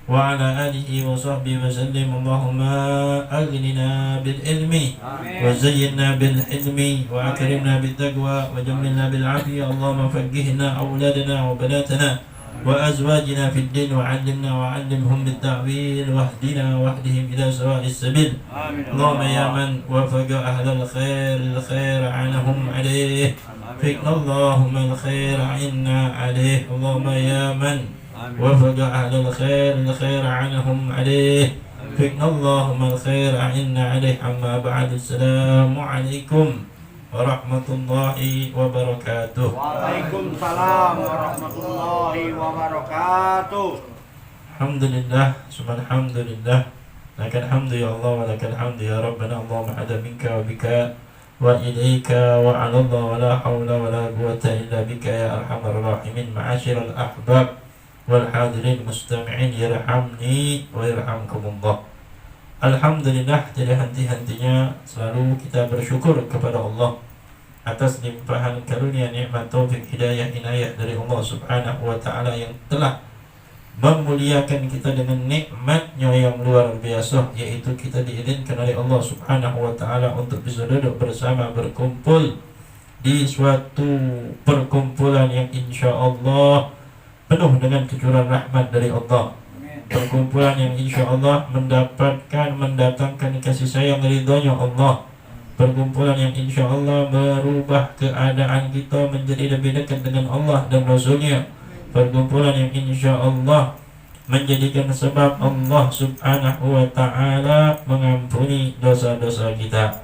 وعلى آله وصحبه وسلم. اللهم أغننا بالعلم وزينا بالحلم وأكرمنا بالتقوى وجملنا بالعافية. اللهم فقهنا أولادنا وبناتنا وأزواجنا في الدين وعلمنا وعلمهم بالتأويل واهدنا واهدهم إلى سواء السبيل. اللهم يا من وفق أهل الخير عنهم عليه فقنا اللهم الخير عنا عليه. اللهم يا من وفق أهل الخير عنهم عليه فقنا اللهم الخير عنا عليه. أما بعد، السلام عليكم warahmatullahi wabarakatuh. Waalaikumsalam warahmatullahi wabarakatuh. Alhamdulillah, subhanalhamdulillah. Lakal hamdu ya Allah wa lakal hamdu ya Rabbana. Allahumma hada minka wa bika wa ilaika wa ala Allah wa la hawla wa la quwata illa bika ya arhamar rahimin. Ma'asyiral ahbab wal hadirin mustami'in yarhamni wa yarhamkumullah. Alhamdulillah, tidak henti-hentinya selalu kita bersyukur kepada Allah atas limpahan karunia, nikmat, taufik, hidayah, inayah dari Allah Subhanahu wa taala yang telah memuliakan kita dengan nikmatnya yang luar biasa, yaitu kita diizinkan oleh Allah Subhanahu wa taala untuk bisa duduk bersama, berkumpul di suatu perkumpulan yang insya-Allah penuh dengan kecurangan rahmat dari Allah. Perkumpulan yang insya Allah mendatangkan kasih sayang ridhonya Allah. Perkumpulan yang insya Allah merubah keadaan kita menjadi lebih dekat dengan Allah dan Rasulnya. Perkumpulan yang insya Allah menjadikan sebab Allah Subhanahu wa ta'ala mengampuni dosa-dosa kita.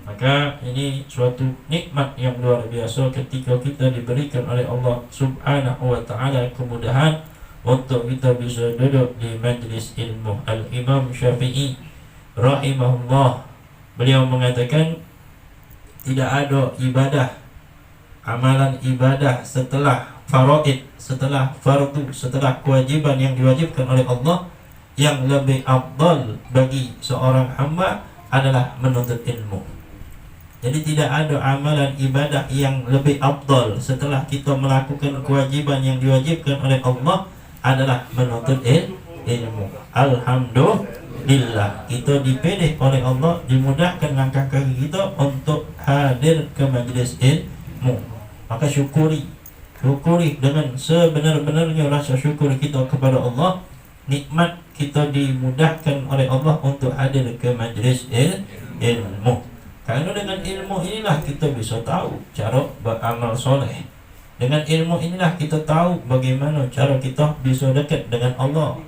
Maka ini suatu nikmat yang luar biasa ketika kita diberikan oleh Allah Subhanahu wa ta'ala kemudahan untuk kita bisa duduk di majlis ilmu. Al-Imam Syafi'i rahimahullah, beliau mengatakan tidak ada ibadah, amalan ibadah setelah faraid, setelah fardu, setelah kewajiban yang diwajibkan oleh Allah yang lebih afdal bagi seorang hamba adalah menuntut ilmu. Jadi tidak ada amalan ibadah yang lebih afdal setelah kita melakukan kewajiban yang diwajibkan oleh Allah adalah menuntut ilmu. Alhamdulillah, kita dipilih oleh Allah, dimudahkan langkah kaki kita untuk hadir ke majlis ilmu. Maka syukuri dengan sebenar-benarnya rasa syukur kita kepada Allah. Nikmat kita dimudahkan oleh Allah untuk hadir ke majlis ilmu. Karena dengan ilmu inilah kita bisa tahu cara beramal soleh. Dengan ilmu inilah kita tahu bagaimana cara kita bisa dekat dengan Allah,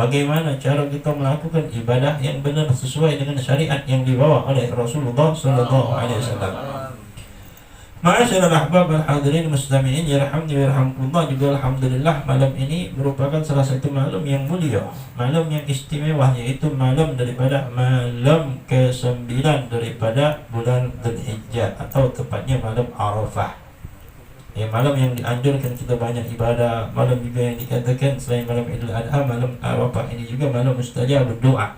bagaimana cara kita melakukan ibadah yang benar sesuai dengan syariat yang dibawa oleh Rasulullah sallallahu alaihi wasallam. Ma'asyiral ahbab wal hadirin mustami'in yarhamni wa yarhamkumullah. Juga alhamdulillah, malam ini merupakan salah satu malam yang mulia, malam yang istimewa, yaitu malam daripada malam ke-9 daripada bulan Dzulhijjah, atau tepatnya malam Arafah. Ya, malam yang dianjurkan kita banyak ibadah, malam juga yang dikatakan selain malam Idul Adha, malam Arafah ini juga malam mustajab berdoa.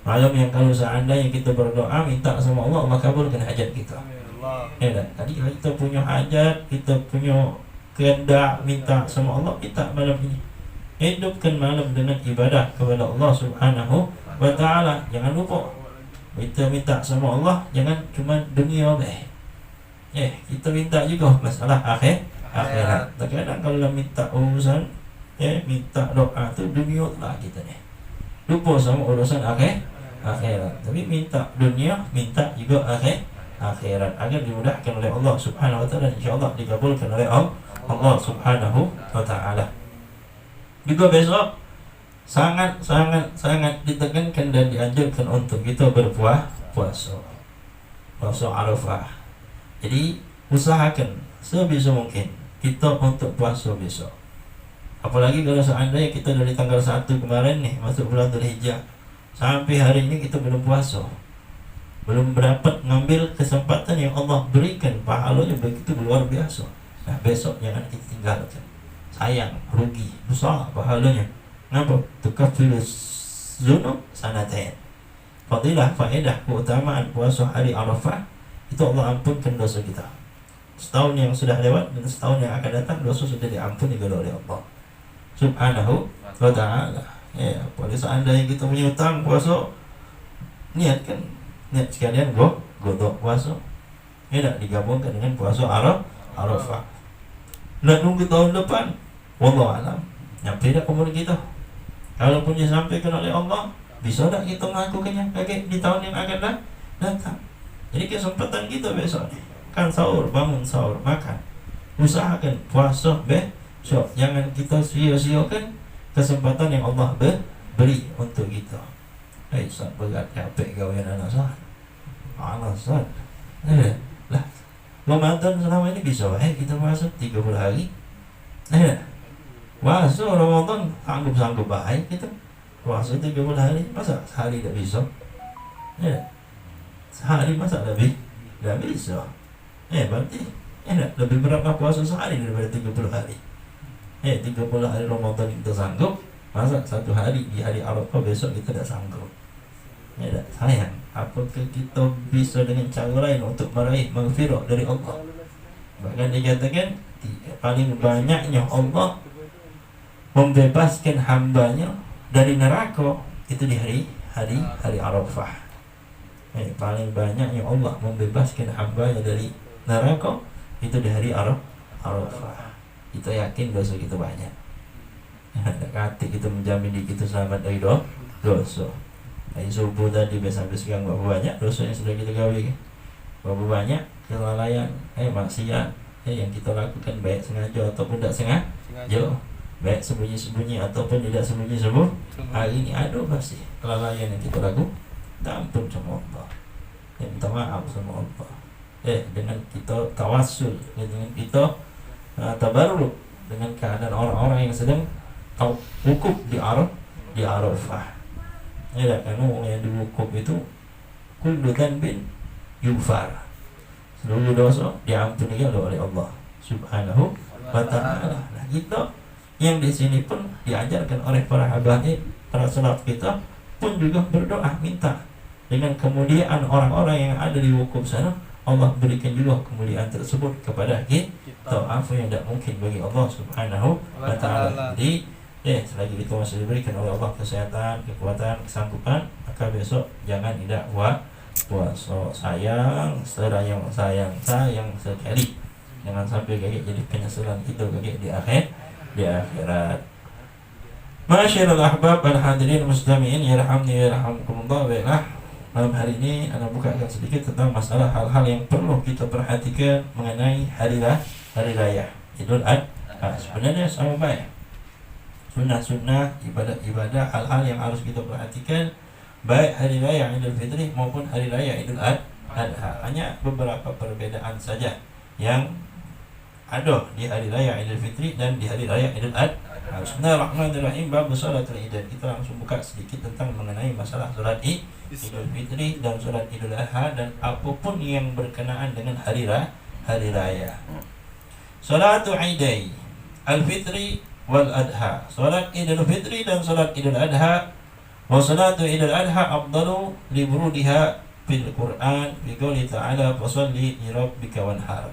Malam yang kalau seandainya kita berdoa minta sama Allah, Allah kabulkan hajat kita. Ya kan? Tadi kita punya hajat, kita punya kehendak minta sama Allah, minta malam ini. Hidupkan malam dengan ibadah kepada Allah Subhanahu wa taala. Jangan lupa kita minta sama Allah, jangan cuma dunia deh. Kita minta juga masalah akhirat. Terkadang kalau minta urusan, minta doa tu dunia lah kita ni. Lupa sama urusan akhirat. Tapi minta dunia, minta juga akhirat agar dimudahkan oleh Allah Subhanahu wa taala, insyaallah dikabulkan oleh Allah Subhanahu wa taala. Juga besok sangat ditekankan dan dianjurkan untuk kita berpuasa Arafah. Jadi usahakan sebisa mungkin kita untuk puasa besok. Apalagi kalau seandainya kita dari tanggal 1 kemarin nih masuk bulan Dzulhijjah sampai hari ini kita belum puasa, belum dapat ngambil kesempatan yang Allah berikan, pahalanya begitu luar biasa. Nah, besok jangan kita tinggalkan. Sayang, rugi, besar pahalanya. Kenapa? Tukafilus zunub sanatain. Fadilah, faedah, keutamaan puasa hari Arafah itu Allah ampunkan dosa kita. Setahun yang sudah lewat dan setahun yang akan datang, dosa sudah diampuni oleh Allah Subhanahu wa ta'ala. Ya, pada seandainya kita punya utang puasa, niat sekalian godok puasa. Ya, tidak digabungkan dengan puasa Arafah. Nak nunggu tahun depan, wallahu alam. Nyampe tidak umur kita. Kalaupun disampaikan oleh Allah, bisa tak kita melakukannya di tahun yang akan datang. Jadi kesempatan kita besok nih. Kan sahur, bangun sahur, makan. Usahakan puasa besok. Jangan kita sia-siakan kesempatan yang Allah beri untuk kita. Ustaz berat capek gawean anak sah. Alasan. Lah, Ramadan selama ini bisa kita puasa 30 hari. Puasa Ramadan sanggup baik kita. Puasa 30 hari, masa sehari tak bisa? Sehari masa lebih? Tak bisa. Berarti lebih beratlah puasa sehari daripada 30 hari. 30 hari Ramadan kita sanggup, masa satu hari di hari Arafah besok kita tak sanggup. Sayang, apakah kita bisa dengan cara lain untuk meraih maghfirah dari Allah? Bahkan dikatakan paling banyaknya Allah membebaskan hambanya dari neraka itu di hari Arafah. Paling banyaknya Allah membebaskan hambanya dari neraka itu di hari Arafah. Kita yakin dosa kita banyak. Tak kata kita menjamin diri kita selamat dari dosa. Hari subuh tadi habis sekarang berapa banyak dosa yang sudah kita gawe. Berapa banyak kelalaian, maksiat yang kita lakukan, baik sengaja ataupun tak sengaja, baik sembunyi-sembunyi ataupun tidak sembunyi-sembunyi. Hari ini ada pasti kelalaian yang kita lakukan. Ampun sama Allah. Minta maaf sama Allah. Dengan kita tawassul, dengan kita tabarruk dengan keadaan orang-orang yang sedang wukuf di Arafah. Karena orang yang diwukuf itu kullu dhanbin yufar, seluruh dosa diampuni oleh Allah Subhanahu wa ta'ala. Nah, kita yang di sini pun diajarkan oleh para habaib, para salaf kita pun juga berdoa minta dengan kemuliaan orang-orang yang ada di wukuf sana, Allah berikan juga kemuliaan tersebut kepada kita. Apa yang tidak mungkin bagi Allah Subhanahu wa ta'ala. Jadi selagi itu masih diberikan oleh Allah kesehatan, kekuatan, kesanggupan, maka besok jangan tidak puasa. Sayang sekali. Jangan sampai kayak jadi penyesalan itu kayak di akhirat. Masyaallah ahbab al-hadirin muslimin yarhamni yarhamkumullah. Baiklah, malam hari ini Anda bukakan sedikit tentang masalah hal-hal yang perlu kita perhatikan mengenai hari raya Idul Adha. Sebenarnya sama baik. Sunnah-sunnah, ibadah-ibadah, hal-hal yang harus kita perhatikan baik hari raya Idul Fitri maupun hari raya Idul Adha. Hanya beberapa perbedaan saja yang ada di hari raya Idul Fitri dan di hari raya Idul Adha. Bismillahirrahmanirrahim. Bab salatul Id. Kita langsung buka sedikit tentang mengenai masalah salat Idul Fitri dan salat Idul Adha dan apapun yang berkenaan dengan hari raya. Salatul Idai Al-Fitri wal Adha. Salat Idul Fitri dan salat Idul Adha. Wa salatu Idul Adha afdalu li burudiha fil Quran bi qouli ta'ala fasalli li rabbika wanhar.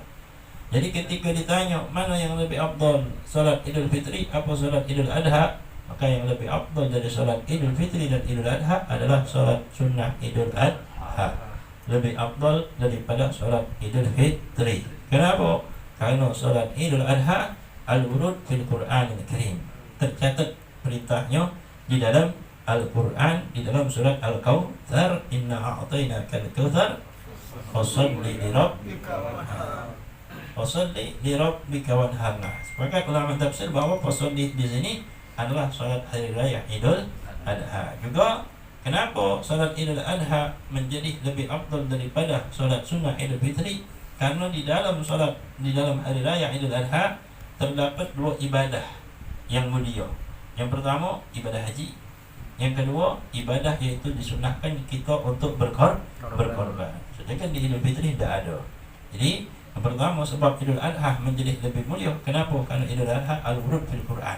Jadi ketika ditanya mana yang lebih afdal, salat Idul Fitri apa salat Idul Adha, maka yang lebih afdal dari salat Idul Fitri dan Idul Adha adalah salat sunnah Idul Adha. Lebih afdal daripada salat Idul Fitri. Kenapa? Karena salat Idul Adha al-wurud fil Qur'an al-Karim, tercatat perintahnya di dalam Al-Quran, di dalam surat Al-Kautsar, inna a'tainaka al-kautsar fasalli li rabbika wanhar. Sepakat ulama tafsir bahwa fasalli di sini adalah salat hari raya Idul Adha. Juga kenapa salat Idul Adha menjadi lebih afdal daripada salat sunnah Idul Fitri? Karena di dalam hari raya Idul Adha terdapat dua ibadah yang mulia. Yang pertama ibadah haji, yang kedua ibadah yaitu disunahkan kita untuk berkorban. Sedangkan di Idul Fitri tidak ada. Jadi yang pertama sebab Idul Adha menjadi lebih mulia. Kenapa? Karena Idul Adha al-wurud fil Quran,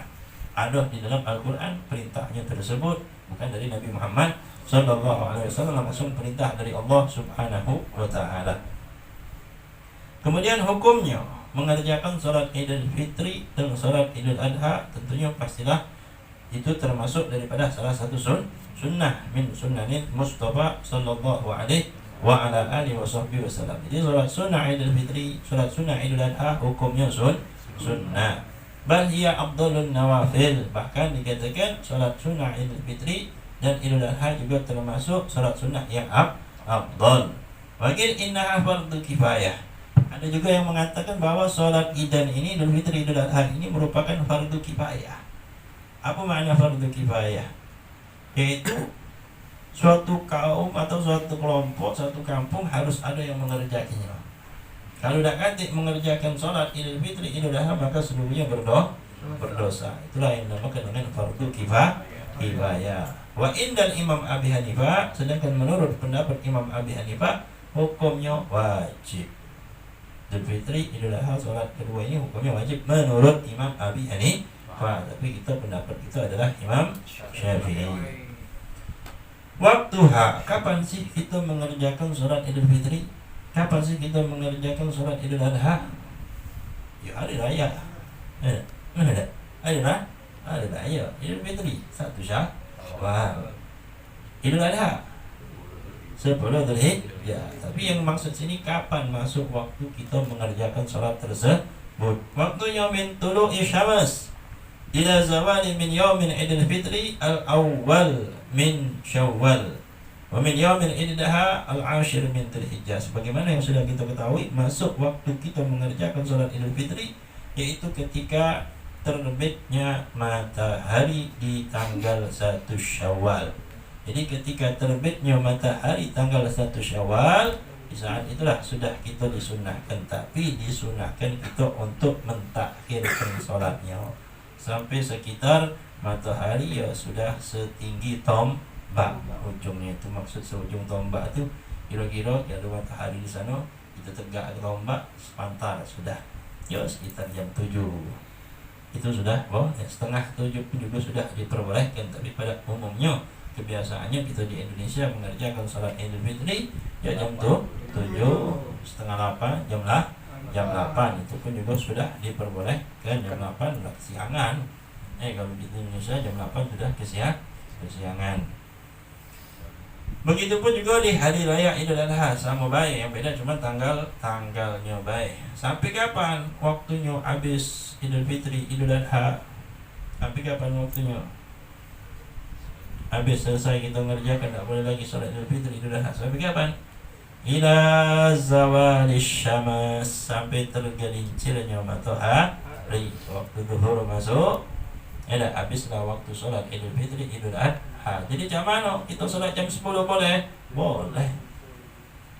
ada di dalam Al-Quran perintahnya tersebut, bukan dari Nabi Muhammad SAW, langsung perintah dari Allah Subhanahu wa ta'ala. Kemudian hukumnya mengerjakan salat Idul Fitri dan salat Idul Adha tentunya pastilah Itu termasuk daripada salah satu sunnah min sunnanin Mustafa sallallahu alaihi wa ala alihi wasallam. Jadi salat sunnah Idul Fitri, salat sunnah Idul Adha hukumnya sunnah. Bal hiya afdhalun nawafil. Bahkan dikatakan salat sunnah Idul Fitri dan Idul Adha juga termasuk salat sunnah yang afdal. Wakil innaha fardu kifayah. Ada juga yang mengatakan bahwa sholat Idan ini, Idul Fitri, Idul Adha ini merupakan fardu kifayah. Apa makna fardu kifayah? Yaitu suatu kaum atau suatu kelompok, suatu kampung harus ada yang mengerjakannya. Kalau tidak katik mengerjakan sholat Idul Fitri, Idul Adha, maka seluruhnya berdosa. Itulah yang dinamakan dengan fardu kifayah. Wa indal Imam Abi Hanifah, sedangkan menurut pendapat Imam Abi Hanifah hukumnya wajib. Idul Fitri, Idul Adha, sholat kedua ini hukumnya wajib menurut Imam Abi Hanifah. Tapi kita pendapat kita adalah Imam Syafi'i. Waktuha, kapan sih kita mengerjakan sholat Idul Fitri? Kapan sih kita mengerjakan sholat Idul Adha? Ya hari raya. Hari raya Idul Fitri 1 Syawal. Idul Adha 10 Dzulhijjah. Tapi yang maksud sini kapan masuk waktu kita mengerjakan sholat tersebut? Waktunya min tulu'i syams ila zawali min yaumin Idul Fitri al-awwal min Syawal wa min yaumin Idul Adha al-ashir min Dzulhijjah. Sebagaimana yang sudah kita ketahui, masuk waktu kita mengerjakan sholat Idul Fitri yaitu ketika terbitnya matahari di tanggal 1 Syawal. Jadi ketika terbitnya matahari tanggal 1 Syawal, di saat itulah sudah kita disunahkan. Tapi disunahkan kita untuk mentakhirkan sholatnya sampai sekitar matahari ya sudah setinggi tombak. Ujungnya itu maksud seujung tombak itu kira-kira ya ada matahari di sana, kita tegak ke tombak sepantar sudah. Ya sekitar jam 7. Itu sudah setengah 7 pun juga sudah diperbolehkan. Tapi pada umumnya kebiasaannya kita di Indonesia mengerjakan sholat Idul Fitri ya jam 7, setengah 8, jam 8 itu pun juga sudah diperbolehkan. Jam 8 sudah kesiangan. Kalau di Indonesia jam 8 sudah kesiangan. Begitupun juga di hari raya Idul Adha sama baik, yang beda cuma tanggalnya baik. Sampai kapan waktunya habis Idul Fitri, Idul Adha? Sampai kapan waktunya? Habis selesai kita mengerjakan, tak boleh lagi sholat Idul Fitri, Idul Adha. Sampai kapan? Ila zawali syams, sampai tergelincirnya matahari. Waktu zuhur masuk, ada habislah waktu sholat Idul Fitri, Idul Adha. Jadi jam mana? Kita sholat jam 10 boleh? Boleh.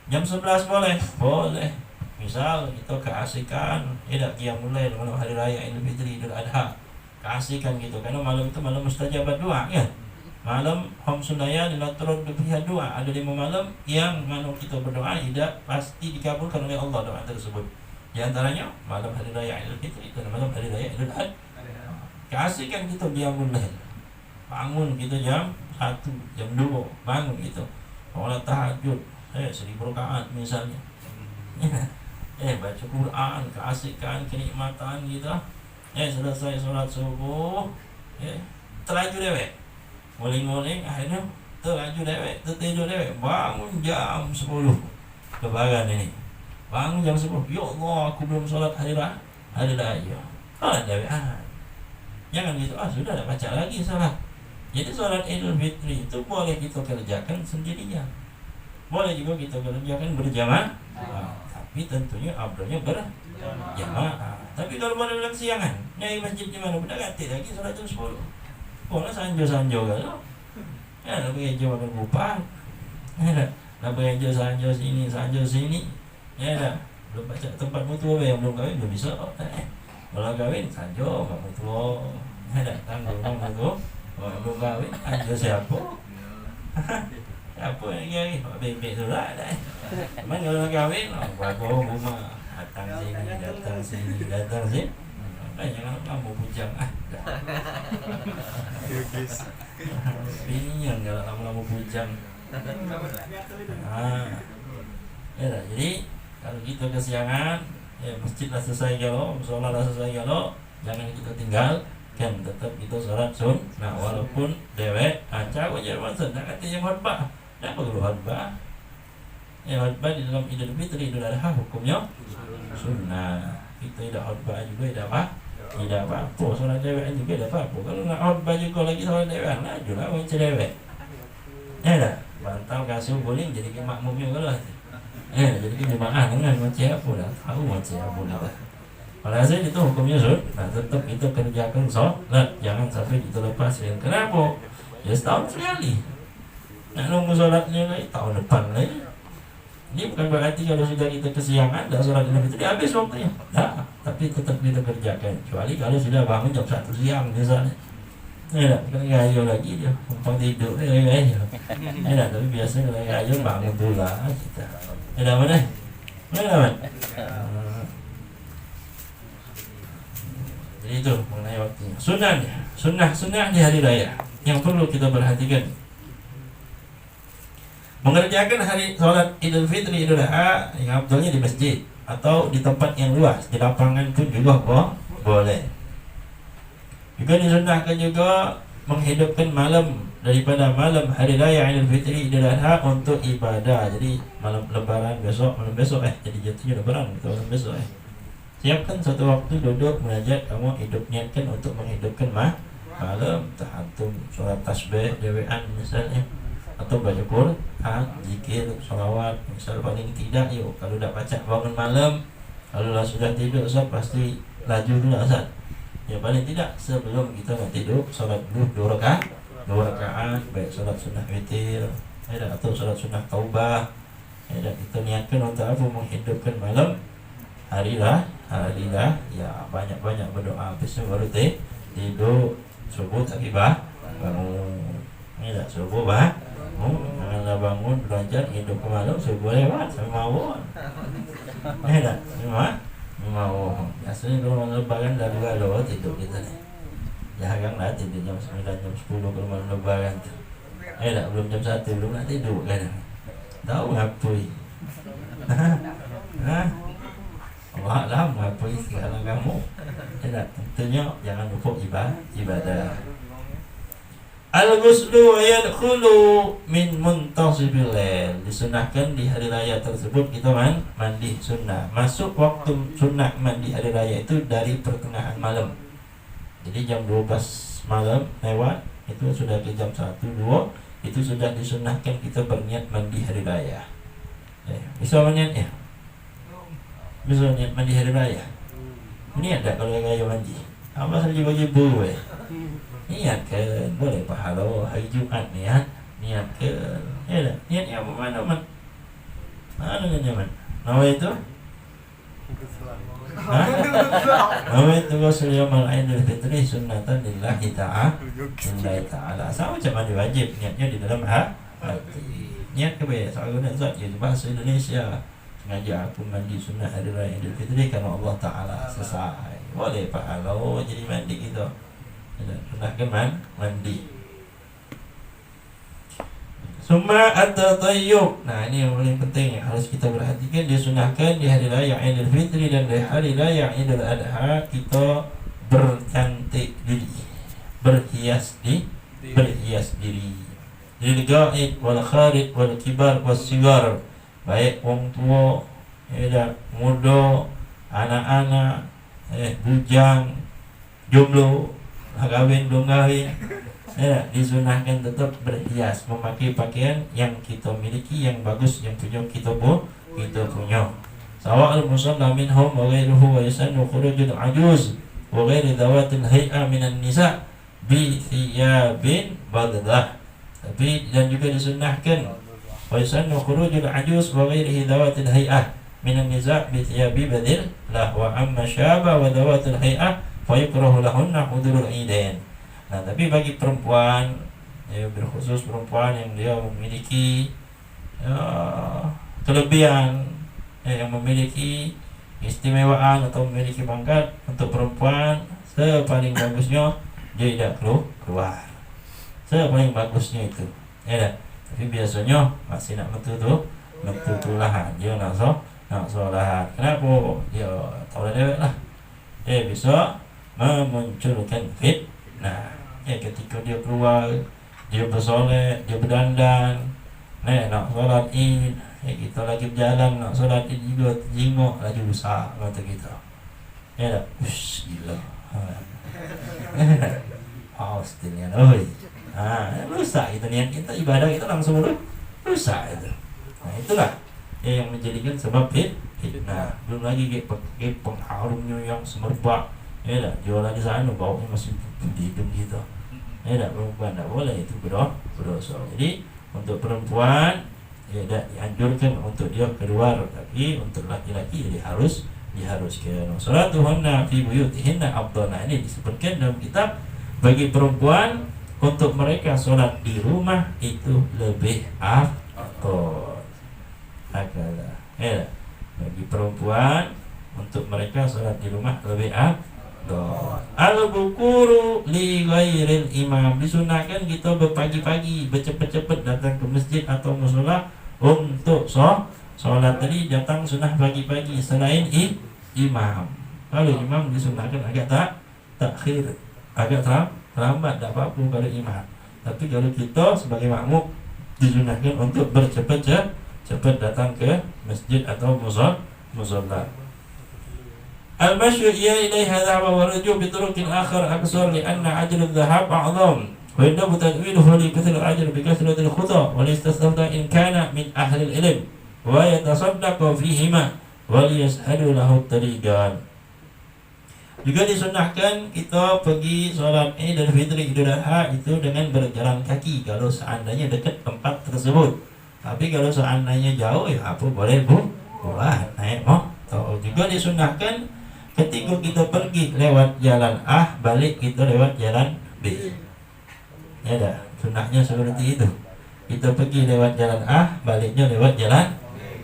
Jam 11 boleh? Boleh. Misal kita keasikan, tidak qiyamul lail malam hari raya Idul Fitri, Idul Adha. Keasikan gitu, karena malam itu malam mustajabat doa ya. Malam Hamsunaya dilaturun fiha doa. Ada 5 malam yang mana kita berdoa tidak pasti dikabulkan oleh Allah doa tersebut. Di antaranya malam hari raya Idul Fitri dan malam hari raya Idul Adha. Keasikan kita qiyamul lail. Bangun kita jam 1, jam 2 bangun gitu. Sholat tahajud 1000 rakaat misalnya. Baca Quran, keasikan, kenikmatan gitu. Selesai sholat subuh, terlaju dewek. Muling-muling akhirnya terlaju dewek, tertidur dewek. Bangun jam 10 lebaran ini. Bangun jam 10. Ya Allah, aku belum sholat hari raya. Sholat dewek. Jangan gitu, sudah tak baca lagi sholat. Jadi sholat Idul Fitri itu boleh kita kerjakan sendirian, boleh juga kita kerjakan berjamaah. Tapi tentunya abdulnya berjamaah. Tapi kalau pada bilang siangan, nyai masjid di mana? Udah ganti lagi sholat jam 10. Boleh sanjo kan? Ya, lebih aja makan kupat. Ya, lebih aja sanjo sini. Ya, belum baca tempat mutua yang belum kawin belum bisa. Kalau kawin sanjo, mak mutua. Ya, tanggung mutua. Belum kawin, aja siapa? Siapa yang kawin? Bebek tu lah. Cuman kalau kawin, bawa rumah. Datang sini. Jangan kamu bujang. Ini yang kalau kamu bujang. Jadi kalau kita kesiangan, masjid lah selesai kalau, sholat lah selesai kalau, jangan kita kan tetap itu sholat sunnah walaupun dewek cawe aja maksud nak katanya khutbah tak perlu khutbah khutbah di dalam Idul Fitri Idul Adha hukumnya sunnah kita tidak khutbah juga tidak apa-apa sholat dewek juga tidak apa-apa kalau nak khutbah juga lagi sholat dewek laju lah macam dewek tak bantal kasih boleh jadi makmum juga lah jadi jemaah dengan macam apa dah tahu macam apa dah. Walhasil itu hukumnya sunnah, tetap itu kerjakan sholat, jangan sampai itu lepas. Kenapa? Ya setahun sekali. Nak nunggu sholatnya lagi tahun depan lagi. Ini bukan berarti kalau sudah kita kesiangan dah sholat Idul Fitri habis waktunya. Tak, tapi tetap kita kerjakan. Kecuali kalau sudah bangun jam 1 siang misalnya. Ya, kan gayo lagi dia, numpang tidur gayo. Ya, tapi biasanya kalau gayo bangun pula kita. Ya, mana? Mana? Jadi itu mengenai waktunya. Sunnah di hari raya yang perlu kita perhatikan. Mengerjakan hari sholat Idul Fitri Idul Adha yang abdulnya di masjid atau di tempat yang luas, di lapangan pun juga boleh. Juga disunnahkan juga menghidupkan malam daripada malam hari raya Idul Fitri Idul Adha untuk ibadah. Jadi malam lebaran malam besok jadi jatuhnya lebaran atau malam besok siapkan satu waktu duduk munajat kamu niatkan untuk menghidupkan malam tahatum sholat tasbih dewean misalnya atau baca Quran zikir sholawat misal paling tidak yuk kalau dah baca bangun malam kalau sudah tidur pasti laju dulu asal ya paling tidak sebelum kita nak tidur sholat dulu 2 rakaat baik sholat sunnah witir atau sholat sunnah taubah kita niatkan untuk apa menghidupkan malam hari lah ya banyak berdoa habis baru tidur subuh tak bangun subuh janganlah bangun belajar hidup ke malam subuh lewat sama mawon mau biasanya kalau malam lebaran dah 2 loh tidur kita nih jangan lah tidur jam 9 jam 10 kalau malam lebaran tu belum jam 1 belum nak tidur kan tahu ngapui Allah lah mengapui segala kamu tentunya jangan lupa ibadah Al-ghuslu yadkhulu min muntasibil lail. Disunahkan di hari raya tersebut kita mandi sunnah. Masuk waktu sunnah mandi hari raya itu dari pertengahan malam. Jadi jam 12 malam lewat itu sudah ke jam 1 2 itu sudah disunahkan kita berniat mandi hari raya. Bisa niatnya? Bisa niat mandi hari raya. Niat tak kalau raya mandi? Apa saja bagi buah? Niatkan, boleh pahala hari Jumat niatkan. Ya dah, niatnya apa mana man? Mana nyaman? Nawa itu? Nawa itu ghusl yaumil Idul Fitri sunnatan lillahi ta'ala. Sama macam mandi wajib, niatnya di dalam hati. Niat kebaik, soalnya Zat ya bahasa Indonesia. Sengaja aku mandi sunnah hari raya Idul Fitri karena Allah Ta'ala selesai. Boleh pahala jadi mandi gitu. Sunahkan mandi. Summa at-tatayyub. Nah, ini yang paling penting yang harus kita perhatikan. Disunahkan di hari raya Idul Fitri dan di hari raya Idul Adha kita bercantik diri, berhias diri. Lil ghaid wal kharid wal kibar was sigar. Baik wong tua, muda, anak-anak, bujang, jomblo, kahwin belum kahwin, disunahkan tetap berhias, memakai pakaian yang kita miliki yang bagus, yang punya kita punya. Sawa'al musalla minhum wa ghairuhu wa yasannu khurujul ajuz wa ghairi dhawatil hay'a minan nisa bi thiyabin badlah. Tapi dan juga disunahkan wa yasannu khurujul ajuz wa ghairihi dhawatil hay'ah minan nisa bi thiyabi badil lah wa amma syaba wa dhawatil hay'ah fayukrahu lahunna hudurul idain. Nah, tapi bagi perempuan, berkhusus perempuan yang dia memiliki kelebihan, yang memiliki istimewaan atau memiliki pangkat, untuk perempuan sepaling bagusnya dia tidak keluar. Sepaling bagusnya itu. Tapi biasanya masih nak mentutulahan, dia nak solat. Kenapa? Dia tahu dewek lah. Bisa memunculkan fitnah. Ketika dia keluar, dia bersolek, dia berdandan, nak solat Id, kita lagi berjalan nak solat Id juga terjenguk lagi besar mata kita. Tak? Ush, gila. Still ni oi. Rusak kita niat kita, ibadah kita langsung rusak itu. Itulah yang menjadikan sebab fitnah. Belum lagi pakai pengharumnya yang semerbak. Tak? Jualan di sana baunya masih di hidung kita. Tak? Perempuan tak boleh, itu berdosa. Jadi untuk perempuan tak dianjurkan untuk dia keluar, tapi untuk laki-laki jadi diharuskan. Salatuhunna fi buyutihinna afdalna, ini disebutkan dalam kitab, bagi perempuan untuk mereka solat di rumah itu lebih afdal. Bagi perempuan untuk mereka solat di rumah lebih afdal. Al-bukuru li ghairil imam, disunahkan kita berpagi-pagi, bercepat-cepat datang ke masjid atau musola untuk solat. Tadi datang sunah pagi-pagi selain imam. Kalau imam disunahkan agak takhir, agak terlambat, tak apa-apa kalau imam. Tapi kalau kita sebagai makmum disunahkan untuk bercepat datang ke masjid atau musola. Al-masyu ilaiha dhahaba wa rujuu bi turuqin akhar aqsar li'anna ajr adh-dhahab a'zam wa yadabu tadwiluhu li kathri al-ajr bi kathrati al-khuta wa listasafda in kana min ahli al-ilm wa yatasaddaqu fihima wa liyashhadu lahu at-tariqan. Juga disunahkan kita pergi solat Idul Fitri, Idul Adha itu dengan berjalan kaki kalau seandainya dekat tempat tersebut. Tapi kalau seandainya jauh, apa boleh buat naik motor. Juga disunahkan ketika kita pergi lewat jalan A, balik kita lewat jalan B. Dah, sunahnya seperti itu. Kita pergi lewat jalan A, baliknya lewat jalan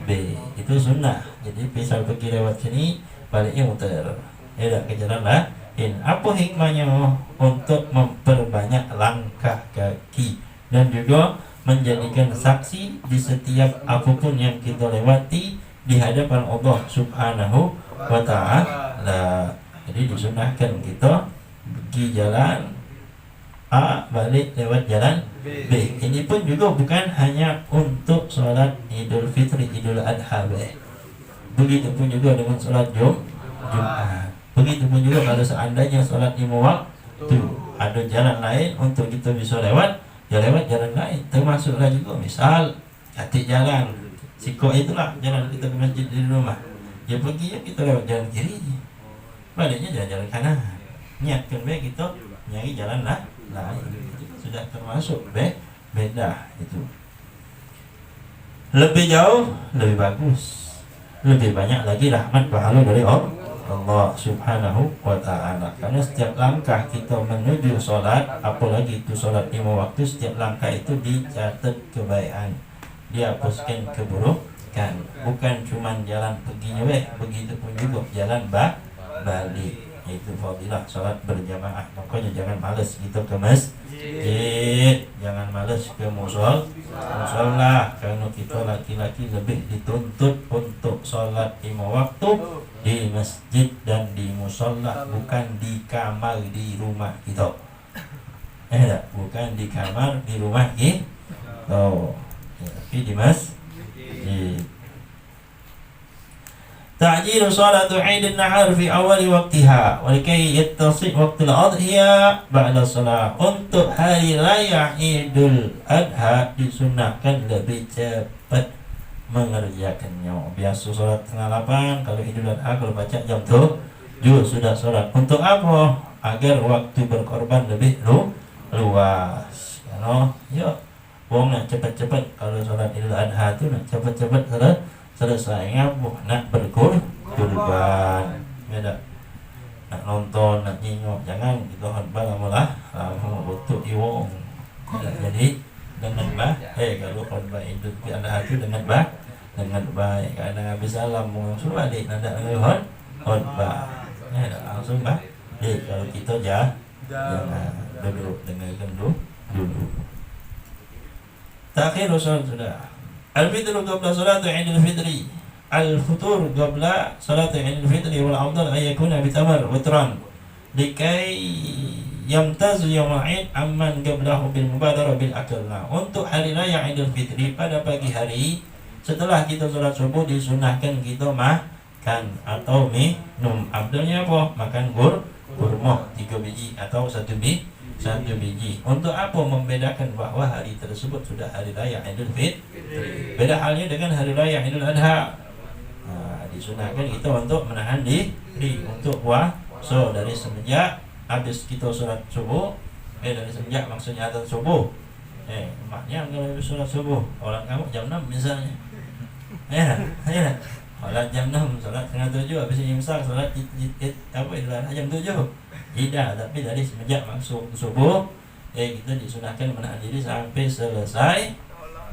B. Itu sunnah. Jadi misal pergi lewat sini, baliknya muter. Dah, ke jalan lain. Apa hikmahnya? Untuk memperbanyak langkah kaki dan juga menjadikan saksi di setiap apapun yang kita lewati di hadapan Allah Subhanahu wa ta'ala. Jadi disunahkan kita pergi jalan A, balik lewat jalan B. Ini pun juga bukan hanya untuk solat Idul Fitri, Idul Adha. Begitu pun juga dengan solat Jumat. Begitu pun juga kalau seandainya solat 5 waktu, ada jalan lain untuk kita bisa lewat, ya lewat jalan lain. Termasuklah juga misal hati jalan Siko itulah jalan kita ke masjid di rumah. Ya pergi ya kita lewat jalan kiri, baliknya jalan kanan. Niatkan baik kita nyari jalan lain. Itu sudah termasuk beda itu. Lebih jauh, lebih bagus, lebih banyak lagi rahmat pahala dari Allah Subhanahu wa ta'ala. Karena setiap langkah kita menuju sholat, apalagi itu sholat 5 waktu, setiap langkah itu dicatat kebaikan, dihapuskan keburukan. Bukan cuma jalan perginya begitu pun juga jalan balik. Itu fadilah sholat berjamaah. Makanya jangan malas kita ke masjid, jangan malas ke musola. Karena kita laki-laki lebih dituntut untuk sholat 5 waktu di masjid dan di musola, bukan di kamar di rumah kita. Bukan di kamar di rumah kita, tapi di masjid. Ta'jilu salatu 'Aidin Nahar fi awal waqtiha wa likay yattasi' waqtul adhiya ba'da shalah. Untuk hari raya Idul Adha disunahkan lebih cepat mengerjakannya. Biasa salat setengah 8, kalau Idul Adha kalau baca jam 7 sudah salat. Untuk apa? Agar waktu berkorban lebih luas. Ya, wong nak cepat-cepat kalau salat Idul Adha tu nak cepat-cepat selesai ngabuh, nak berkorban. Beda. Nak nonton, nak nyingok, jangan kita khutbah lama butuh iwong. Jadi dengan kalau khutbah Idul Adha tu dengan baik. Kadang habis salam suruh balik nak khutbah. Langsung kalau kita jangan duduk dengarkan dulu. Takhir Rasul sudah. Al-fitru qabla salati 'Idul Fitri. Al-futur qabla salati 'Idul Fitri wal afdal ay yakuna bi tamar witran. likai yamtazu yaumul id amman qablahu bil mubadarah bil akal. Nah, untuk hari raya Idul Fitri pada pagi hari setelah kita sholat subuh disunahkan kita makan atau minum. Abdulnya apa? Makan kurma 3 biji atau 1 biji. Untuk apa? Membedakan bahwa hari tersebut sudah hari raya Idul Fitri. Beda halnya dengan hari raya Idul Adha. Nah, disunahkan kita untuk menahan diri untuk puasa dari semenjak habis kita sholat subuh. Dari semenjak maksudnya azan subuh. Maknya kalau habis sholat subuh, orang kamu jam 6 misalnya. Sholat jam 6, sholat setengah 7, habis imsak, sholat jam 7. Tidak, tapi dari semenjak masuk subuh, kita disunahkan menahan diri sampai selesai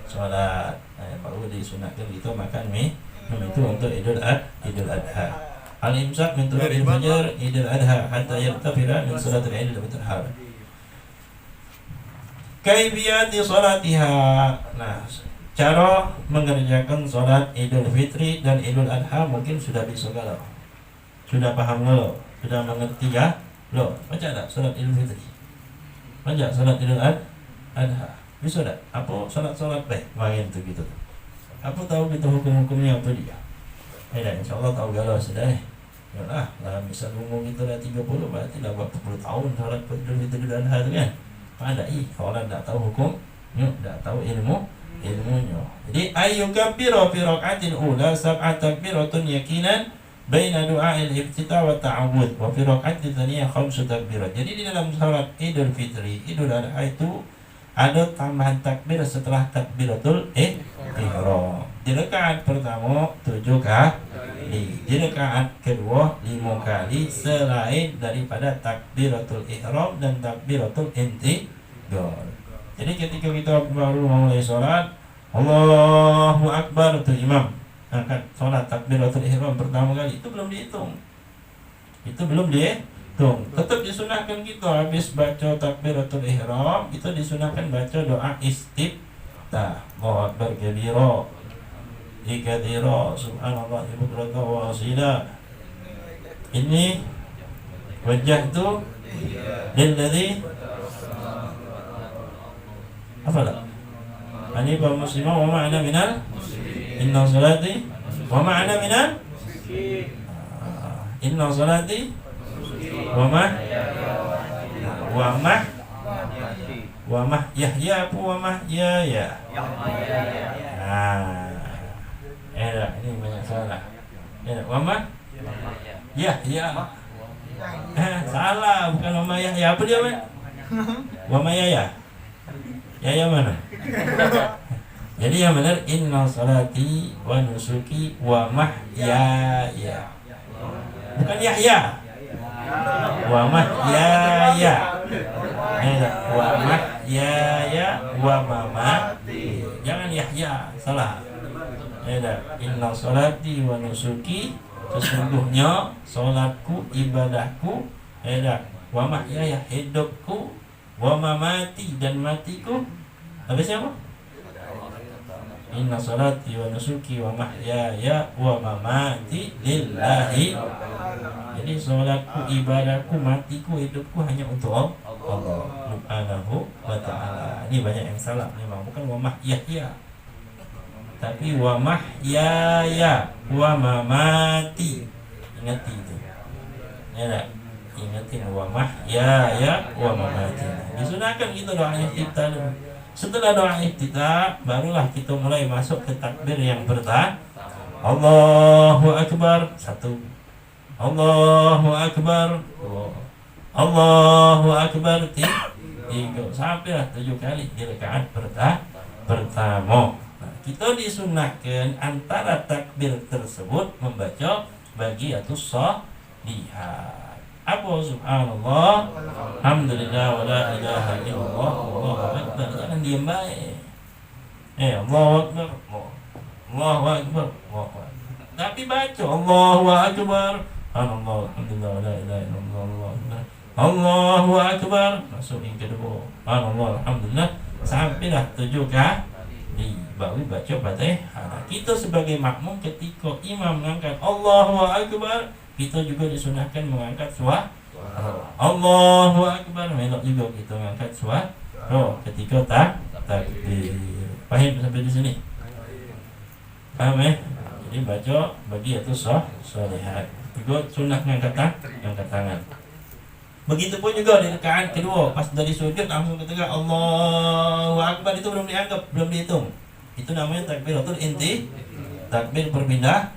sholat. Baru disunahkan kita makan minum itu untuk Idul Adha. Al-imsak min tulu'il fajr Idul Adha hatta yartafira min salatul Idul Adha. Kaifiyati salatiha. Nah, cara mengerjakan sholat Idul Fitri dan Idul Adha mungkin sudah bisa kalau sudah paham lo, sudah mengerti ya lo. Baca tak sholat Idul Fitri? Baca sholat Idul Adha? Bisa tak? Apa sholat baik? Main tu gitu. Apa tahu kita hukum-hukumnya apa dia? InsyaAllah tahu galau sudah. Yalah, lah misal umur kita dah 30 berarti dah berapa puluh tahun sholat Idul Fitri dan Adha tu kan? Ada orang tak tahu hukum, tak tahu ilmunya. Jadi ayyukabbiru fi rak'atil ula sab'at takbiratun yakinan baina du'a'il iftitah wa ta'awud wa fi rak'atil tsaniyah khamsu takbirat. Jadi di dalam salat Idul Fitri, Idul Adha itu ada tambahan takbir setelah takbiratul ihram. Di rakaat pertama 7 kali, di rakaat kedua 5 kali selain daripada takbiratul ihram dan takbiratul intiqal. Jadi ketika kita baru mulai sholat, Allahu Akbar, itu imam angkat sholat takbiratul ihram pertama kali, itu belum dihitung. Tetap disunahkan kita habis baca takbiratul ihram, kita disunahkan baca doa istiftah. Allahu Akbar kabira, ikadira, subhanallah ibukrata wa asila. Ini wajah itu lilladzi apa tak? Hanifah muslimah wa ma'ana minal inna salati wa ma'ana minal inna salati wa yahya wa mahyaya. Ini banyak salah. Wa yahya. Salah, bukan wa yahya. Apa dia, Mak? Wa mahyaya. Ya mana? Jadi yang benar inna salati wa nusuki wa mahyaya. Bukan Yahya. Wa mahyaya. Wa mahyaya wa mamati. Jangan Yahya, salah. Inna salati wa nusuki, sesungguhnya salatku, ibadahku, wa mahyaya, hidupku, wa mamati, dan matiku. Habisnya apa? Inna salati wa nusuki wa mahyaya wa mamati lillahi. Jadi salatku, ibadahku, matiku, hidupku hanya untuk Allah Subhanahu wa ta'ala. Ini banyak yang salah memang, bukan wa mahyaya, tapi wa mahyaya wa mamati. Ingat itu. Ingatin wa mahyaya wa mamati. Disunahkan kita doa iftitah dulu. Setelah doa iftitah barulah kita mulai masuk ke takbir yang pertama. Allahu Akbar 1, Allahu Akbar 2, Allahu Akbar 3, sampai 7 kali di rakaat pertama. Nah, kita disunahkan antara takbir tersebut membaca bagiatus shalihat. Apa subhanallah, alhamdulillah, wa la ilaha illallah, wallahu akbar. Jangan diam baik. Allahu akbar, Allahu akbar, Allahu akbar. Tapi baca Allahu akbar, subhanallah, alhamdulillah, wa la ilaha illallah, wallahu akbar. Allahu akbar. Masuk yang kedua, subhanallah, alhamdulillah, sampailah 7 kali baru baca Fatihah. Kita sebagai makmum ketika imam mengangkat Allahu akbar, kita juga disunahkan mengangkat Allahu Akbar, melok juga kita ngangkat suara ketika takbir. Paham sampai di sini? Paham ya? Jadi baca bagi itu sholihat. Juga sunnah ngangkat tangan. Begitupun juga di rakaat kedua, pas dari sujud langsung ketika Allahu Akbar itu belum dianggap, belum dihitung. Itu namanya takbiratul inti, takbir berpindah.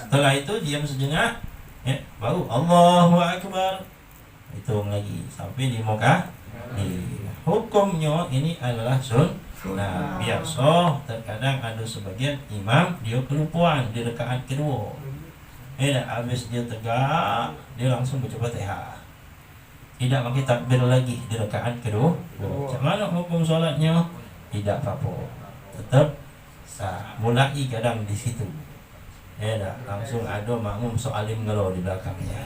Setelah itu diam sejenak, ya, baru Allahu Akbar. Hitung lagi sampai di muka. Hukumnya ini adalah sunnah. Biasa terkadang ada sebagian imam dia kelupaan di rakaat kedua. Habis dia tegak, dia langsung baca Fatihah. Tidak pakai takbir lagi di rakaat kedua. Macam mana hukum solatnya? Tidak apa-apa. Tetap sah. Mulai kadang di situ. Langsung ada makmum soalim galau di belakangnya.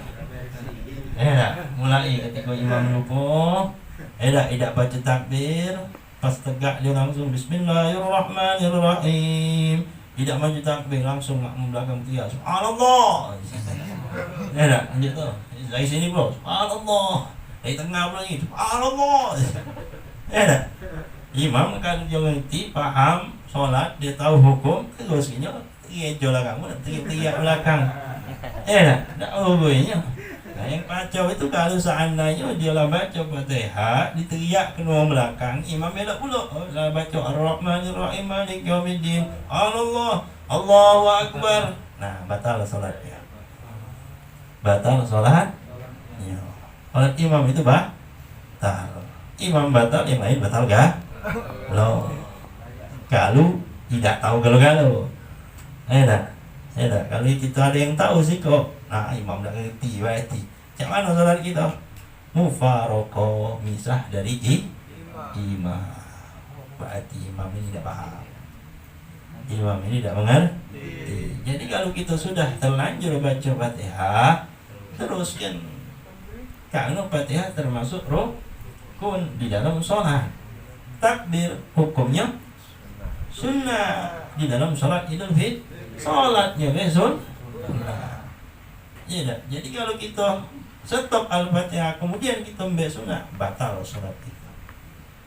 Mulai ketika imam lupa, tidak baca takbir, pas tegak dia langsung Bismillahirrahmanirrahim. Tidak maju takbir, langsung makmum belakang teriak Subhanallah. Lanjut tu. Dari sini bro, Subhanallah. Dari tengah pula ni, Subhanallah. Imam kan dia ngerti, faham solat, dia tahu hukum, terusnya teriak kamu nak teriak belakang. Tak bolehnya. Yang kacau itu kalau seandainya dia lah baca Fatihah, diteriak kedua belakang, imam belak pula. Lah baca Ar-Rahmanir-Rahim Malik Yaumiddin. Allah, Allahu Akbar. Nah, batal solatnya. Batal solat. Ya. Solat imam itu batal. Imam batal, yang lain batal gak? Loh. Kalau tidak tahu galau-galau. Kalau kita ada yang tahu sih kok. Nah, imam dah ngerti, berarti macam mana solat kita? Mufaraqah, misah dari imam. Berarti imam ini tidak paham. Imam ini tidak mengerti. Jadi kalau kita sudah terlanjur baca Fatihah, teruskan. Karena Fatihah termasuk rukun di dalam solat. Takbir hukumnya sunnah di dalam solat Idul Fitri. Solatnya sunnah. Jadi kalau kita stop Al-Fatihah kemudian kita ambil sunnah, batal solat kita.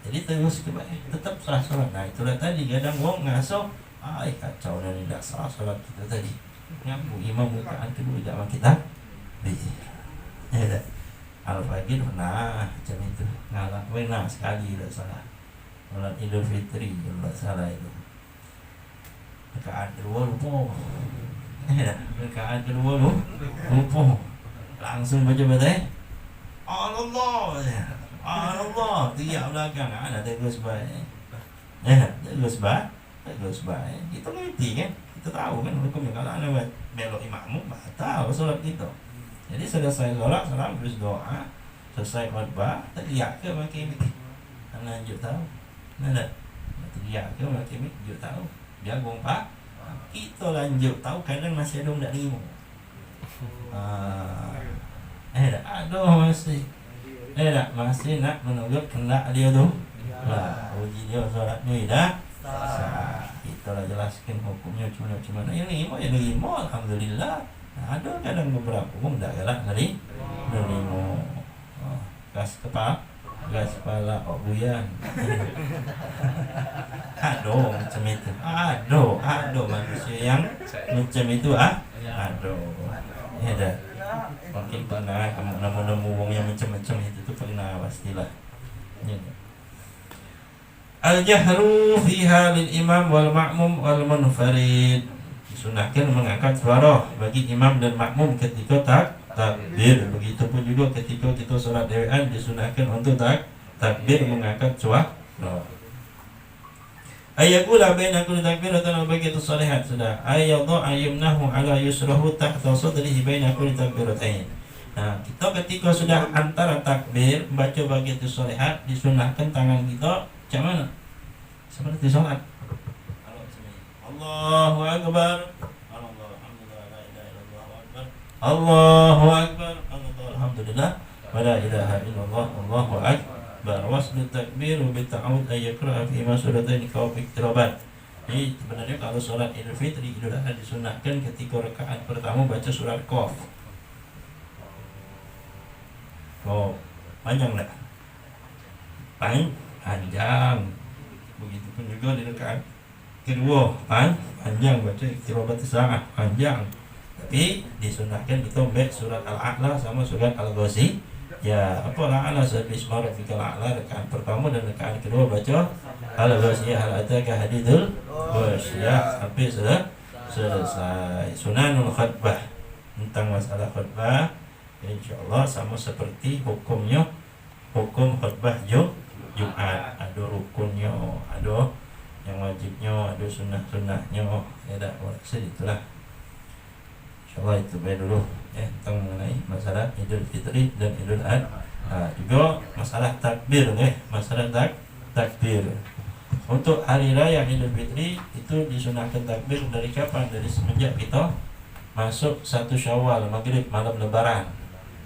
Jadi terus tetap salah solat. Nah itulah tadi kadang wong ngaso, kacau dan tidak salah solat kita tadi. Ngaku imam bukaan kedua jangan kita. Al-Fajr pernah macam itu ngalah, pernah sekali tidak salah. Solat Idul Fitri tidak salah itu. Rakaat kedua lupa. Rakaat kedua lupa. Langsung baca Fatihah. Allah. Allah. Tiap belakang ada terus baik. Terus baik. Kita ngerti kan? Kita tahu kan hukumnya. Kalau ada belok imam, tahu solat kita. Jadi selesai solat, salam terus doa. Selesai khutbah, teriak ke makin mikir. Lanjut tahu. Teriak ke makin mikir tahu. Jagung pak. Kita lanjut tahu kadang masih ada tak terima. Masih nak menunjuk kendak dia tu. Uji dia solat ni dah. Kita lah jelaskan hukumnya cuma ini mau yang terima alhamdulillah. Ada kadang beberapa pun tak galak dari nerima. Gas kepala buyan. Aduh macam itu. Aduh manusia yang macam itu aduh. Mungkin pernah kamu nemu wong yang macam-macam itu tu pernah pastilah. Al-jahru fiha lil imam wal ma'mum wal munfarid. Disunahkan mengangkat suara bagi imam dan makmum ketika takbir. Begitupun juga ketika kita solat dewan disunahkan untuk takbir mengangkat suara. Ayakula baina kulli takbiratin wa baqiyatus shalihat sudah. Ayadha ayyamnahu ala yusrahu tahta sadrihi baina kulli takbiratain. Nah, kita ketika sudah antara takbir baca baqiyatus shalihat disunahkan tangan kita macam mana? Seperti salat. Allahu Akbar. Allahu Akbar. Alhamdulillah. Wa la ilaha illallah. Allahu Akbar. Waslu takbir wa bita'awud ayyakra fi masuratain kawfik tirabat. Jadi sebenarnya kalau solat Idul Fitri Idul Adha disunahkan ketika rakaat pertama baca surat Qaf. Oh, panjang tak? Panjang. Begitupun juga di rakaat kedua, panjang baca qiraat sangat panjang. Tapi disunahkan kita baca surat Al-A'la sama surat Al-Ghazi. Ya, apa Al-A'la bismi rabbikal a'la rakaat pertama dan rakaat kedua baca Al-Ghazi hal ataka hadithul ghasyiyah sampai selesai. Sunanul khutbah tentang masalah khutbah insyaallah sama seperti hukum khutbah Jumat, ada rukunnya, ada yang wajibnya, ada sunnahnya, ya dah itulah. Insyaallah itu baik dulu ya tentang mengenai masalah Idul Fitri dan Idul Adha. Juga masalah takbir masalah takbir. Untuk hari raya Idul Fitri itu disunahkan takbir dari kapan? Dari semenjak kita masuk 1 Syawal maghrib malam lebaran.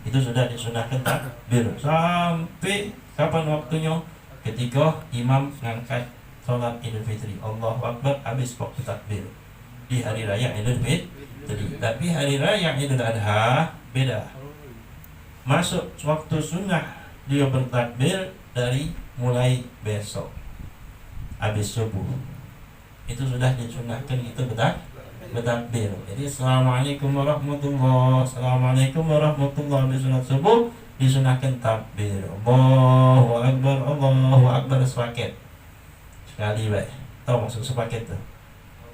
Itu sudah disunahkan takbir sampai kapan waktunya? Ketika imam mengangkat salat Idul Fitri, Allahu Akbar, habis waktu takbir di hari raya Idul Fitri. Tapi hari raya Idul Adha beda. Masuk waktu sunnah dia bertakbir dari mulai besok habis subuh. Itu sudah disunahkan kita bertakbir. Jadi assalamualaikum warahmatullahi, assalamualaikum warahmatullahi, habis sunat subuh disunahkan takbir. Allahu Akbar sepaket. Sekali baik. Tahu maksud sepaket tu?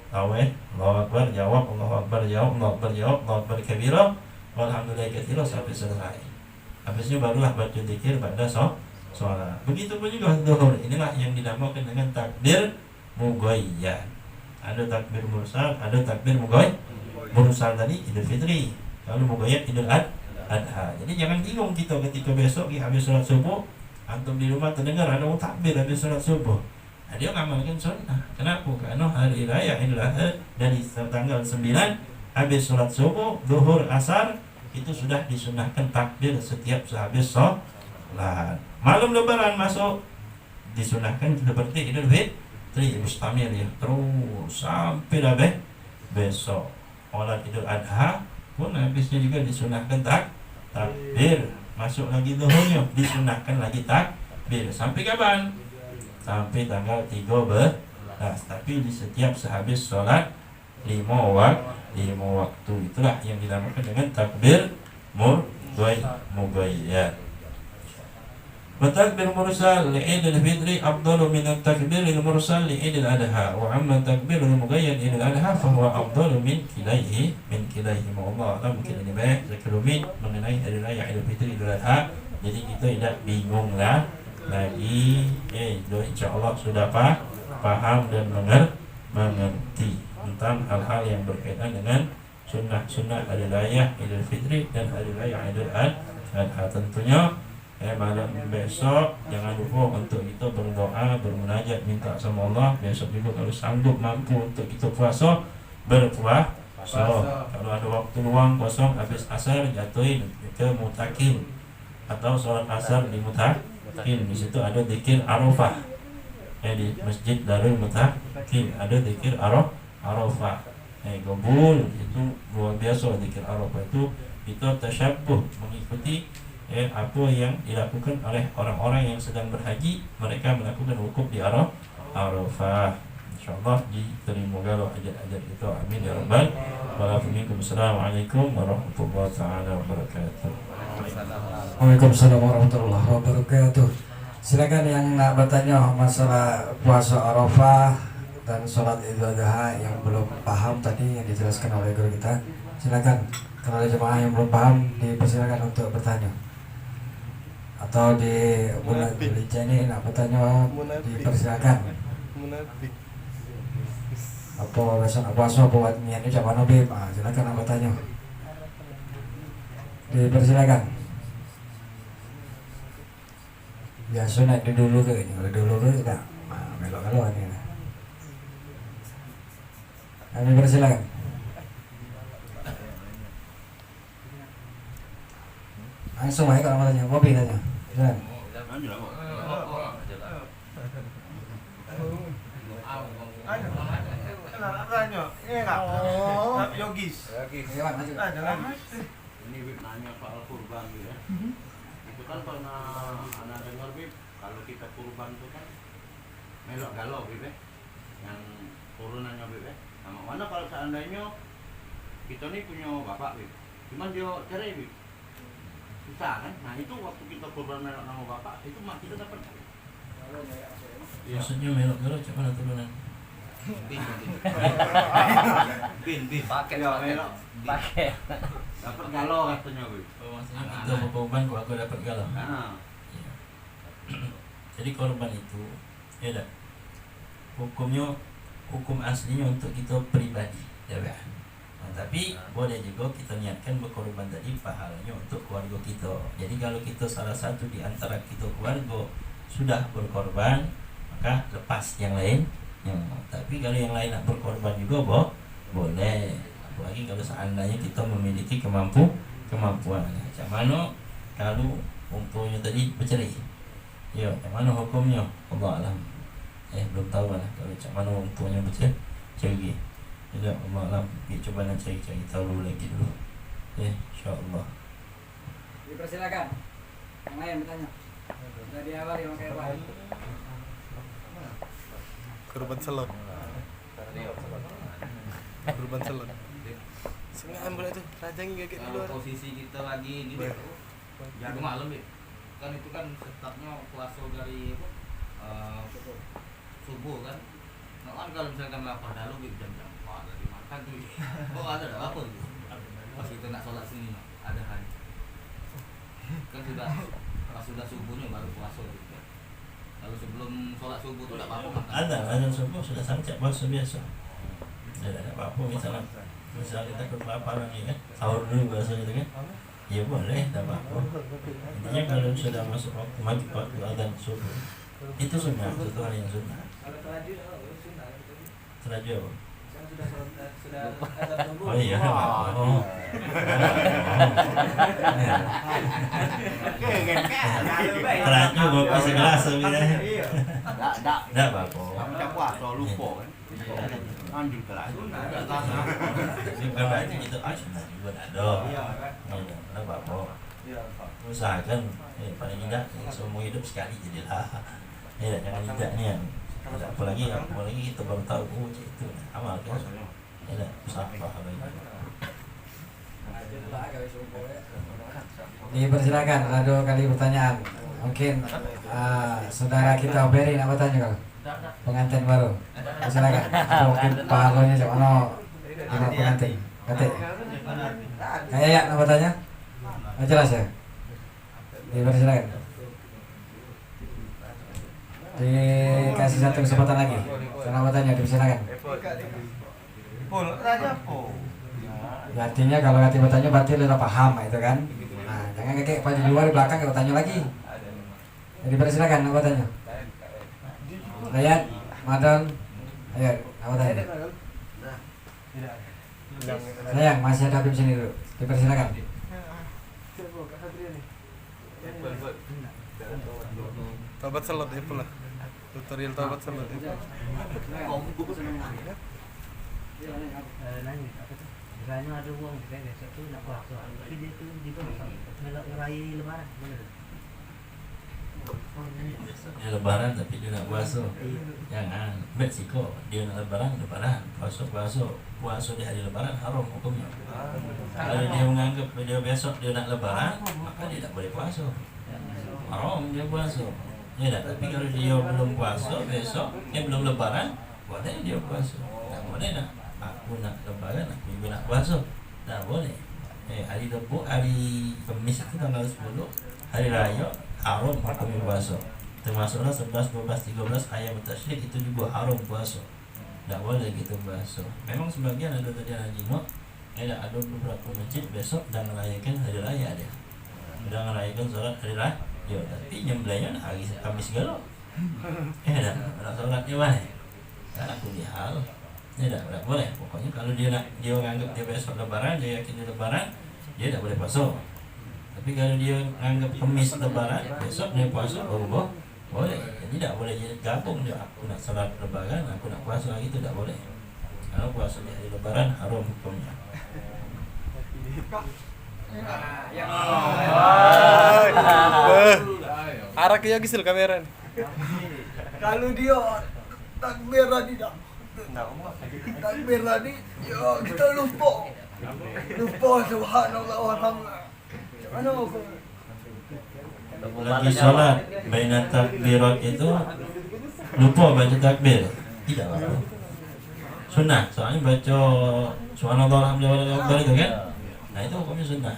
Tahu Allahu Akbar jawab, Allahu Akbar jawab, Allahu Akbar jawab, Allahu Akbar kabira, walhamdulillah katsira sampai selesai. Habisnya barulah baca zikir pada sholat. Begitupun juga zuhur. Inilah yang dinamakan dengan takbir mughayyad. Ada takbir mursal, ada takbir mughayyad. Mursal tadi Idul Fitri, kalau mughayyad Idul Adha. Jadi jangan bingung kita ketika besok habis sholat subuh, antum di rumah terdengar ada orang takbir habis sholat subuh. Nah, dia ngamalkan sunnah. Kenapa? Karena hari raya Idul Adha dari tanggal 9 habis sholat subuh, zuhur, asar itu sudah disunahkan takbir setiap sehabis sholat. Malam lebaran masuk disunahkan seperti Idul Fitri mustamil ya, terus sampai dah besok. Sholat Idul Adha pun habisnya juga disunahkan takbir. Masuk lagi zuhurnya disunahkan lagi takbir. Sampai kapan? Sampai tanggal 13. Tapi di setiap sehabis sholat 5 waktu. Itulah yang dinamakan dengan takbir mughayyad. Takbir mursal li'idil fitri afdalu min at-takbir mursal li'idil adha, wa amma takbir mughayyad idil adha fahuwa afdalu min kilaihi Allah. Mungkin ini baik sekelumit mengenai hari raya Idul Fitri Idul Adha. Jadi kita tidak bingung lah lagi. Insyaallah sudah paham dan mengerti tentang hal-hal yang berkaitan dengan sunnah hari raya Idul Fitri dan hari raya Idul Adha. Tentunya malam besok jangan lupa untuk kita berdoa, bermunajat, minta sama Allah. Besok juga kalau sanggup mampu untuk kita puasa, berpuasa. Kalau ada waktu luang kosong habis asar jatuhin ke mutakin atau sholat asar di mutakin. Di situ ada zikir Arafah. Di Masjid Darul Mutakin ada zikir Arafah. Gabul itu luar biasa zikir Arafah itu. Kita tasyabbuh mengikuti apa yang dilakukan oleh orang-orang yang sedang berhaji. Mereka melakukan wukuf di Arafah. InsyaAllah diterima galau hajat-hajat itu. Amin ya rabbal alamin. Assalamualaikum warahmatullahi wabarakatuh. Waalaikumsalam warahmatullahi wabarakatuh. Silakan yang nak bertanya masalah puasa Arafah dan sholat Idul Adha yang belum paham tadi yang dijelaskan oleh guru kita. Silakan. Kalau ada jemaah yang belum paham dipersilakan untuk bertanya. Atau di bulan Dzulhijjah ini nak bertanya dipersilakan. Apa besok puasa buat niat ini coba nabi, silakan nak bertanya. Dipersilakan. Ya sunat dulu ke tidak. Melok-melok ini. Kami persilakan. Langsung aja kalau mau tanya, mobil tanya. Silakan. Yogis. Ini Ini nanya soal kurban gitu ya. Itu kan pernah anak dengar Bib, kalau kita kurban itu kan melok galau Bib ya. Yang turunannya Bib ya. Sama mana kalau seandainya kita nih punya bapak Bib, cuman dia cerai Bib, susah kan? Nah itu waktu kita kurban melok nama bapak, itu mak kita dapat. Maksudnya melok-melok cak mana turunan? Bin pakai melok pakai dapat galau katanya Bib. Oh, maksudnya kita mau korban kok aku dapat galau. Nah, Iya. Jadi korban itu ya dah. Hukumnya hukum aslinya untuk kita pribadi, ya kan? Nah, tapi boleh juga kita niatkan berkorban tadi pahalanya untuk keluarga kita. Jadi kalau kita salah satu di antara kita keluarga sudah berkorban, maka lepas yang lain. Tapi kalau yang lain nak berkorban juga boleh. Apalagi kalau seandainya kita memiliki kemampuan. Macam mana kalau umpamanya tadi bercerai? Ya, macam mana hukumnya? Allah alam. Belum tahu lah kalau macam mana umpamanya bercerai. Ya, Allah alam. Kita coba nak cari tahu lagi dulu. InsyaAllah. Dipersilakan. Yang lain bertanya. Sudah diawali pakai apa? Korban salon. Korban salon. Sengaja ambil itu rajang gak di luar. posisi kita lagi di jaga malam ya kan itu kan setapnya puasa dari subuh kan. Nah kan kalau misalkan lapar dulu jam-jam 4 lagi makan tuh kok ada apa gitu pas kita nak sholat sini ada hari kan sudah subuhnya baru puasa gitu. Kalau sebelum sholat subuh tuh tidak apa-apa makan. Ada azan subuh sudah sampai bahasa biasa. Tidak ada apa-apa misalnya kita kelaparan ya kan, sahur dulu bahasa itu kan. Ya boleh, tidak apa-apa. Intinya kalau sudah masuk waktu azan subuh itu sunnah, itu hal yang sunnah. Teraju apa? Oh iya, teraju kopi segelas sebenarnya. Tidak apa-apa. macam puasa lupa kan. Anjing kelas. Bukan berarti kita sunnah juga ada. Tidak apa-apa. Usahakan paling tidak seumur hidup sekali jadilah. Jangan tidak nih. Apalagi kita baru tahu itu amal kan. Usaha pahala. Dipersilakan, ada 2 kali pertanyaan. Mungkin saudara kita Beri nak bertanya kalau pengantin baru. Silakan. Mungkin pahalanya cak mana anak pengantin. Katik. Kayak ya nak bertanya? Jelas ya? Dipersilakan. Dikasih satu kesempatan lagi. Karena bertanya dipersilakan. Tanya apa? Ya, artinya kalau nanti bertanya berarti udah paham itu kan. Nah, jangan kayak pada di luar di belakang kalau tanya lagi. Jadi persilakan apa tanya. Lihat, Madon. Ayo, apa tanya? Sayang, masih ada Habib sini dulu. Dipersilakan. Tobat salon itu lah. Tutorial tobat salon itu. Kiranya ada uang kan besok tu nak puasa. Tapi dia tu juga melak ngerayi lebaran. Benar. Dia lebaran tapi dia nak puasa. Jangan bersiko dia nak lebaran puasa di hari lebaran haram hukumnya. Kalau dia menganggap dia besok dia nak lebaran, maka dia tak boleh puasa. Haram dia puasa. Ya tak, tapi kalau dia belum puasa besok, dia belum lebaran, boleh dia puasa. Tak boleh nak. Aku nak lebaran, aku juga nak puasa. Tak boleh. Hari Rabu, hari Khamis itu tanggal 10, hari raya haram hukum puasa. Termasuklah 11, 12, 13 ayam tasyrik itu juga haram puasa. Tak boleh gitu puasa. Memang sebagian ada terjadi haji ada beberapa masjid besok dan merayakan hari raya dia. Dan merayakan sholat hari raya. Ya, tapi nyembelihnya hari Khamis galau. Nak sholatnya mana? Tak aku dihal. Tidak boleh. Pokoknya kalau dia menganggap dia besok lebaran, dia yakin dia lebaran, dia tak boleh puasa. Tapi kalau dia menganggap Khamis lebaran, besok dia puasa, boleh. Jadi tak boleh gabung dia. Aku nak salat lebaran, aku nak puasa lagi itu tak boleh. Kalau puasa di hari lebaran haram hukumnya. Arah ke Yogisil kamera nih. Kalau dia takbir tadi dah. Takbir tadi, ya kita lupa. Lupa subhanallah walhamdulillah. Mana aku? Lagi sholat baina takbirat itu lupa baca takbir, tidak apa-apa. Sunnah, soalnya baca subhanallah alhamdulillah akbar itu kan. Nah itu hukumnya sunnah.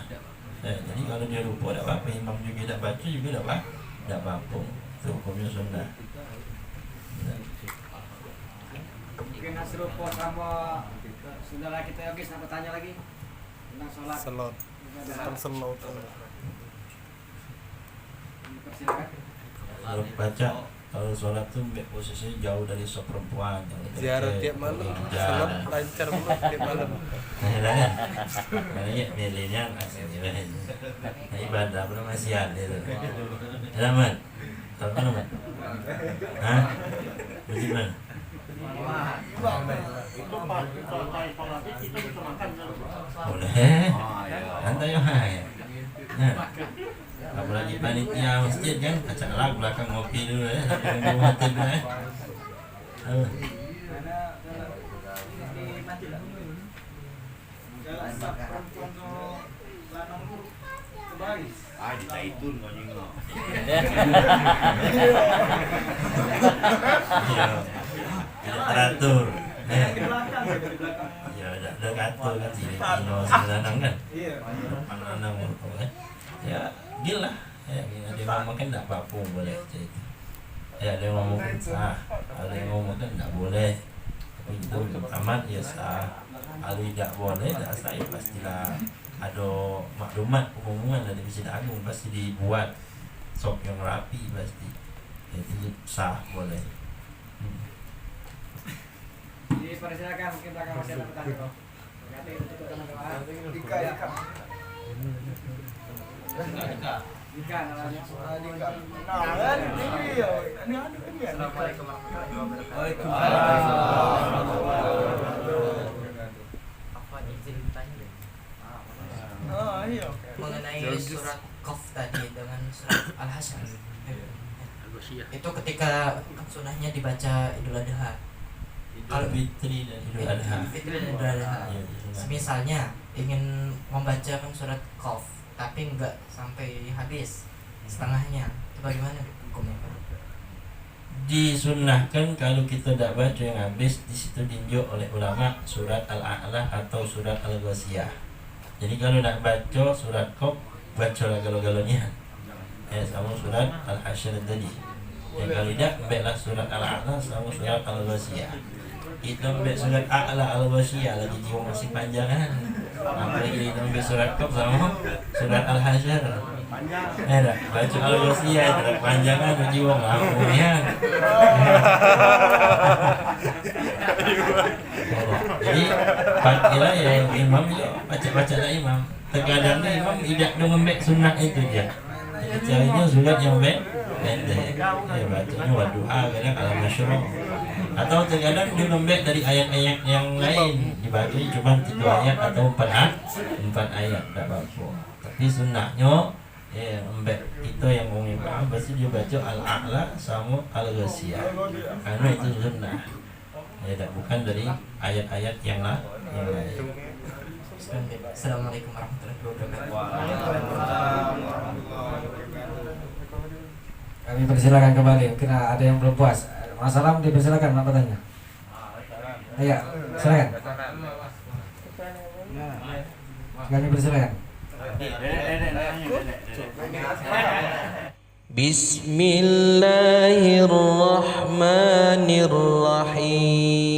Jadi kalau dia lupa tidak apa-apa, imam juga tidak baca juga tidak apa-apa. Itu hukumnya sunnah. Mungkin serupa sama saudara kita Yogis, apa tanya lagi tentang sholat. Selot. Tentang selot. Persilakan. Kalau baca kalau sholat tuh posisinya jauh dari sop perempuan. Ziarah tiap malam. Selot lancar banget tiap malam. Nah, makanya milihnya akhirnya ibadah masih ada itu. Selamat. Kalau kan apa? Hah? Bagaimana? Itu pas selesai sholat kita bisa makan kan? Boleh. Oh iya. Santai ya. Nah, apalagi panitia masjid kan acak lah belakang ngopi dulu ya, sampai nunggu mati dulu ya. Ah, di Taitun kau nyinggung. Iya. Tidak teratur. Ya udah ngatur kan sini kino sebenarnya kan. Mana mau ya gila. Ya dia ngomong kan tidak apa-apa boleh cerita. Ya dia ngomong sah, ada yang ngomong kan tidak boleh. Tapi itu amat ya sah. Kalau tidak boleh, tidak sah ya pastilah ada maklumat pengumuman dari Masjid Agung pasti dibuat sop yang rapi pasti. Jadi sah boleh. Jadi persilakan mungkin belakang masih ada pertanyaan. Nanti untuk teman-teman. Ika. Ika namanya. Nah, kan ini ya. Ini ada kan ya. Assalamualaikum warahmatullahi wabarakatuh. Apa izin tanya deh Ah, iya. mengenai surat Qaf tadi dengan surat Al-Hasyr. Itu ketika sunahnya dibaca Idul Adha. Kalau Fitri dan Idul Adha. Fitri dan Idul Adha. Iya, Misalnya ingin membacakan surat Qaf tapi enggak sampai habis setengahnya, itu bagaimana hukumnya? Disunnahkan kalau kita tidak baca yang habis, di situ ditunjuk oleh ulama surat Al-A'la atau surat Al-Ghasyiyah. Jadi kalau nak baca surat Qaf, bacalah galo-galonya. Ya sama surat Al-Hasyr tadi. Ya kalau tidak, baiklah surat Al-A'la sama surat Al-Ghasyiyah. Kita ambil surat A'la Al-Ghasyiyah lagi jiwa masih panjang kan. Apalagi kita ambil surat Qaf sama surat Al-Hasyr. Dah baca Al-Ghasyiyah itu dah panjang kan jiwa lampunya. Jadi pakailah ya imam ya baca-baca lah imam. Terkadang imam tidak mengambil sunnah itu dia. Jadi caranya surat yang pendek. Ya bacanya waduha kadang kalau masyhur. Atau terkadang dia mengambil dari ayat-ayat yang lain. Dibaca cuma 3 ayat atau 4 ayat tak apa-apa. Tapi sunnahnya ya ambil kita yang umum paham pasti dia baca Al-A'la sama Al-Ghasyiyah. Karena itu sunnah. Ya tak bukan dari ayat-ayat yang lain. Assalamualaikum warahmatullahi wabarakatuh. Kami persilakan kembali. Mungkin ada yang belum puas. Mas Salam dipersilakan apa tanya? Ayo, silakan. Kami persilakan. Bismillahirrahmanirrahim.